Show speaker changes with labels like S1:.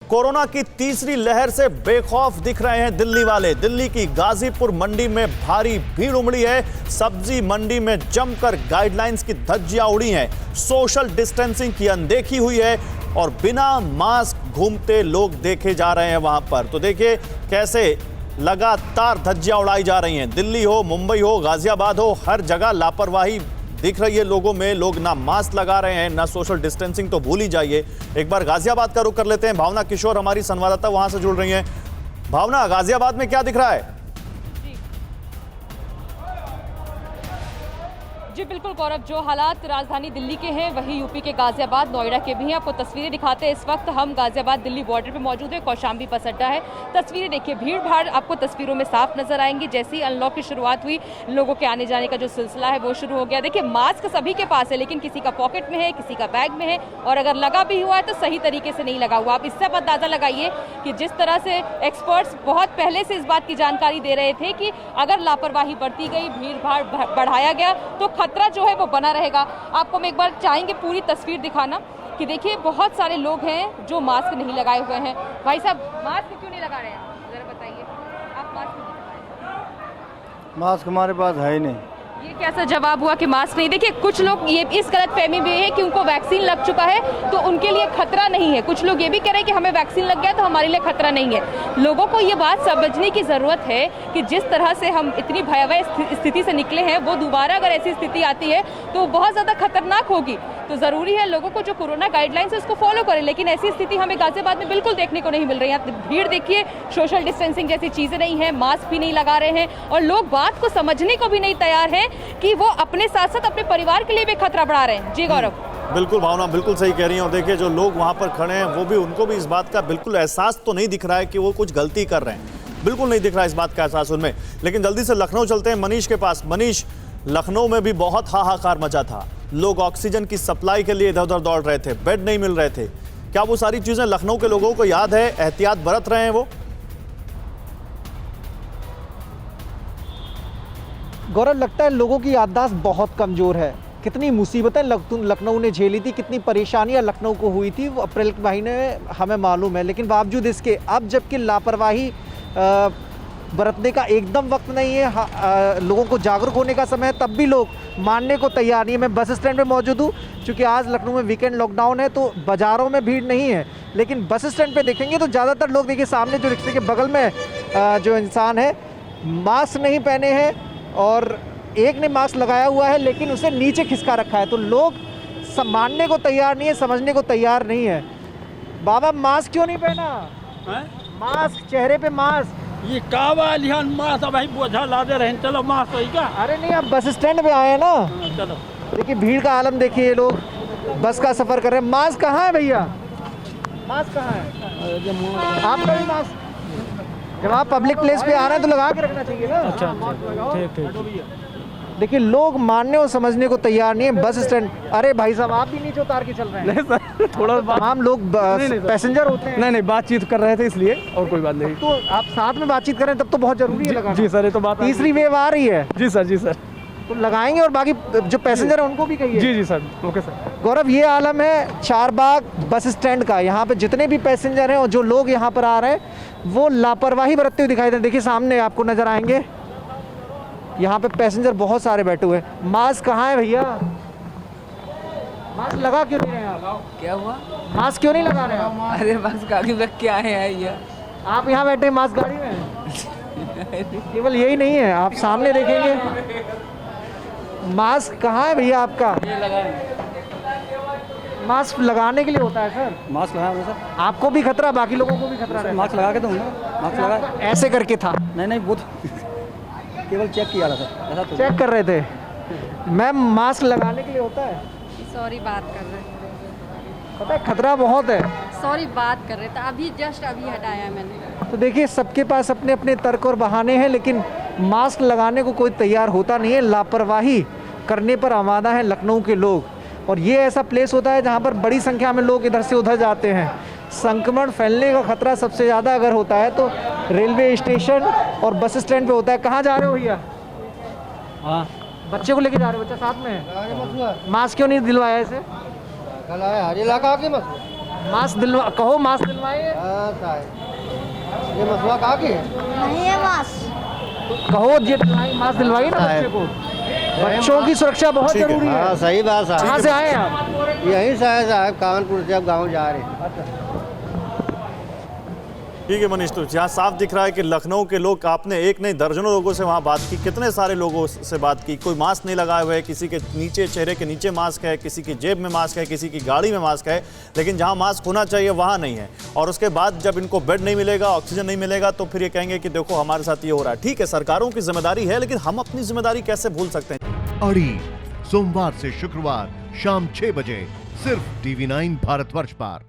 S1: Corona की तीसरी लहर से बेखौफ दिख रहे हैं दिल्ली वाले। दिल्ली की गाजीपुर मंडी में भारी भीड़ उमड़ी है। सब्जी मंडी में जमकर गाइडलाइंस की धज्जियां उड़ी हैं। सोशल डिस्टेंसिंग की अनदेखी हुई है और बिना मास्क घूमते लोग देखे जा रहे हैं वहां पर। तो देखिए कैसे लगातार धज्जियां उड़ाई जा रही हैं। दिल्ली हो, मुंबई हो, गाजियाबाद हो, हर जगह लापरवाही दिख रही है लोगों में। लोग ना मास्क लगा रहे हैं, ना सोशल डिस्टेंसिंग, तो भूल ही जाइए। एक बार गाजियाबाद का रुख कर लेते हैं। भावना किशोर हमारी संवाददाता वहां से जुड़ रही हैं। भावना, गाजियाबाद में क्या दिख रहा है?
S2: जी बिल्कुल गौरव, जो हालात राजधानी दिल्ली के हैं वही यूपी के गाजियाबाद, नोएडा के भी हैं। आपको तस्वीरें दिखाते हैं। इस वक्त हम गाजियाबाद दिल्ली बॉर्डर पे मौजूद है। कौशाम्बी बस अड्डा है। तस्वीरें देखिए, भीड़ भाड़ आपको तस्वीरों में साफ नजर आएंगी। जैसे ही अनलॉक की शुरुआत हुई, लोगों के आने जाने का जो सिलसिला है वो शुरू हो गया। देखिए, मास्क सभी के पास है, लेकिन किसी का पॉकेट में है, किसी का बैग में है, और अगर लगा भी हुआ है तो सही तरीके से नहीं लगा हुआ। आप इससे अंदाजा लगाइए कि जिस तरह से एक्सपर्ट्स बहुत पहले से इस बात की जानकारी दे रहे थे कि अगर लापरवाही बरती गई, भीड़ भाड़ बढ़ाया गया तो खतरा जो है वो बना रहेगा। आपको हम एक बार चाहेंगे पूरी तस्वीर दिखाना कि देखिए बहुत सारे लोग हैं जो मास्क नहीं लगाए हुए हैं। भाई साहब, मास्क क्यों नहीं लगा रहे हैं, जरा बताइए। आप मास्क क्यों नहीं लगा रहे हैं?
S3: मास्क हमारे पास है ही नहीं।
S2: ये कैसा जवाब हुआ कि मास्क नहीं? देखिए, कुछ लोग ये इस गलतफहमी में है कि उनको वैक्सीन लग चुका है तो उनके लिए खतरा नहीं है। कुछ लोग ये भी कह रहे हैं कि हमें वैक्सीन लग गया तो हमारे लिए खतरा नहीं है। लोगों को ये बात समझने की जरूरत है कि जिस तरह से हम इतनी भयावह स्थिति से निकले हैं, वो दोबारा अगर ऐसी स्थिति आती है तो बहुत ज्यादा खतरनाक होगी। तो जरूरी है लोगों को जो कोरोना गाइडलाइंस है उसको फॉलो करें। लेकिन ऐसी स्थिति हमें गाजियाबाद में बिल्कुल देखने को नहीं मिल रही है। भीड़ देखिए, सोशल डिस्टेंसिंग जैसी चीजें नहीं है, मास्क भी नहीं लगा रहे हैं, और लोग बात को समझने को भी नहीं तैयार हैं कि वो अपने साथ साथ अपने परिवार के लिए भी खतरा बढ़ा रहे हैं। जी गौरव।
S1: बिल्कुल भावना, बिल्कुल सही कह रही हैं। और देखिए जो लोग वहां पर खड़े हैं वो भी, उनको भी इस बात का बिल्कुल एहसास तो नहीं दिख रहा है कि वो कुछ गलती कर रहे हैं। बिल्कुल नहीं दिख रहा है इस बात का एहसास उनमें। लेकिन जल्दी से लखनऊ चलते हैं मनीष के पास। मनीष, लखनऊ में भी बहुत हाहाकार मचा था। लोग ऑक्सीजन की सप्लाई के लिए इधर उधर दौड़ रहे थे, बेड नहीं मिल रहे थे। क्या वो सारी चीजें लखनऊ के लोगों को याद है? एहतियात बरत रहे हैं वो?
S4: गौरव, लगता है लोगों की याददाश्त बहुत कमज़ोर है। कितनी मुसीबतें लखनऊ ने झेली थी, कितनी परेशानियां लखनऊ को हुई थी, वो अप्रैल के महीने में हमें मालूम है। लेकिन बावजूद इसके अब जबकि लापरवाही बरतने का एकदम वक्त नहीं है, लोगों को जागरूक होने का समय है, तब भी लोग मानने को तैयार नहीं है। मैं बस स्टैंड पे मौजूद हूँ। चूँकि आज लखनऊ में वीकेंड लॉकडाउन है तो बाज़ारों में भीड़ नहीं है, लेकिन बस स्टैंड पे देखेंगे तो ज़्यादातर लोग, देखिए सामने जो रिक्शे के बगल में जो इंसान है, मास्क नहीं पहने हैं, और एक ने मास्क लगाया हुआ है लेकिन उसे नीचे खिसका रखा है। तो लोग मानने को तैयार नहीं है, समझने को तैयार नहीं है। बाबा, मास्क क्यों नहीं पहना है? मास्क, चेहरे पे मास्क।
S3: ये कावा लिहान मास्क भाई बोझा ला दे रहे हैं। चलो मास्क सही का।
S4: अरे नहीं, आप बस स्टैंड पे आए हैं ना।
S3: चलो
S4: देखिए भीड़ का आलम देखिए, ये लोग बस का सफर कर रहे हैं। मास्क कहाँ है भैया? मास्क कहाँ है? आपका भी मास्क, जब आप पब्लिक प्लेस पे आ रहे हैं तो लगा के रखना चाहिए ना।
S3: अच्छा, ठीक।
S4: देखिए लोग मानने और समझने को तैयार नहीं है। बस स्टैंड, अरे भाई साहब आप भी नीचे उतार के चल रहे हैं।
S3: नहीं सर, थोड़ा
S4: तमाम लोग पैसेंजर होते हैं।
S3: नहीं, बातचीत कर रहे थे इसलिए, और कोई बात नहीं।
S4: तो आप साथ में बातचीत करें तब तो बहुत जरूरी है लगाना।
S3: जी सर, ये तो बात
S4: तीसरी वेव आ रही है।
S3: जी सर।
S4: तो लगाएंगे, और बाकी जो पैसेंजर है उनको भी कहिए।
S3: जी सर, ओके सर।
S4: गौरव, ये आलम है चारबाग बस स्टैंड का। यहाँ पे जितने भी पैसेंजर हैं और जो लोग यहाँ पर आ रहे हैं वो लापरवाही बरतते हुए दिखाई दे रहे हैं। देखिए सामने आपको नजर आएंगे, यहाँ पे पैसेंजर बहुत सारे बैठे हुए हैं। मास्क कहाँ है भैया? मास्क लगा क्यों नहीं रहे हैं आप?
S5: क्या हुआ?
S4: मास्क क्यों नहीं लगा रहे हैं?
S5: अरे बस गाड़ी में क्या है ये?
S4: आप यहाँ बैठे हैं, मास्क गाड़ी में। केवल यही नहीं है, आप सामने देखेंगे। मास्क कहाँ है भैया आपका? मास्क लगाने के लिए होता है सर।
S3: मास्क लगाया सर।
S4: आपको भी खतरा, बाकी लोगों को भी खतरा है।
S3: मास्क लगा के दूंगा। मास्क लगा
S4: ऐसे करके था।
S3: नहीं, वो केवल चेक किया था सर, ऐसा तो
S4: चेक कर रहे थे। मैम, मास्क लगाने के लिए होता है।
S2: सॉरी, बात कर रहे थे।
S4: पता है खतरा बहुत है।
S2: सॉरी, बात कर रहे थे, अभी जस्ट अभी हटाया मैंने।
S4: तो देखिए सबके पास अपने अपने तर्क और बहाने हैं, लेकिन मास्क लगाने को कोई तैयार होता नहीं है। लापरवाही करने पर आमादा है लखनऊ के लोग। और ये ऐसा प्लेस होता है जहाँ पर बड़ी संख्या में लोग इधर से उधर जाते हैं। संक्रमण फैलने का खतरा सबसे ज़्यादा अगर होता है तो रेलवे स्टेशन और बस स्टैंड पे होता है। कहाँ जा रहे हो भैया?
S3: हाँ,
S4: बच्चे को लेके जा रहे हो? बच्चा साथ में है। मास्क क्यों नहीं दिलवाया इसे?
S3: कल आया हरी लगा के
S4: मास्क दिलवा कहो, मास्क दिलवाए। ये मसवा कहाँ के
S6: नहीं है मास्क।
S4: कहो ये दिलवाई, मास्क दिलवाइए ना बच्चे को। बच्चों की सुरक्षा बहुत
S1: ठीक है।
S4: जरूरी है।
S7: सही बात साहब।
S4: कहाँ से आए आप?
S7: यहीं से है साहब, कानपुर से अब गाँव जा रहे हैं।
S1: ठीक है मनीष, तो यहाँ साफ दिख रहा है कि लखनऊ के लोग, आपने एक नहीं दर्जनों लोगों से वहाँ बात की, कितने सारे लोगों से बात की, कोई मास्क नहीं लगाए हुए है, किसी के नीचे, चेहरे के नीचे मास्क है, किसी की जेब में मास्क है, किसी की गाड़ी में मास्क है, लेकिन जहाँ मास्क होना चाहिए वहाँ नहीं है। और उसके बाद जब इनको बेड नहीं मिलेगा, ऑक्सीजन नहीं मिलेगा, तो फिर ये कहेंगे कि देखो हमारे साथ ये हो रहा है। ठीक है, सरकारों की जिम्मेदारी है, लेकिन हम अपनी जिम्मेदारी कैसे भूल सकते हैं?
S8: अड़ी सोमवार से शुक्रवार शाम 6 बजे सिर्फ TV9 भारतवर्ष पर।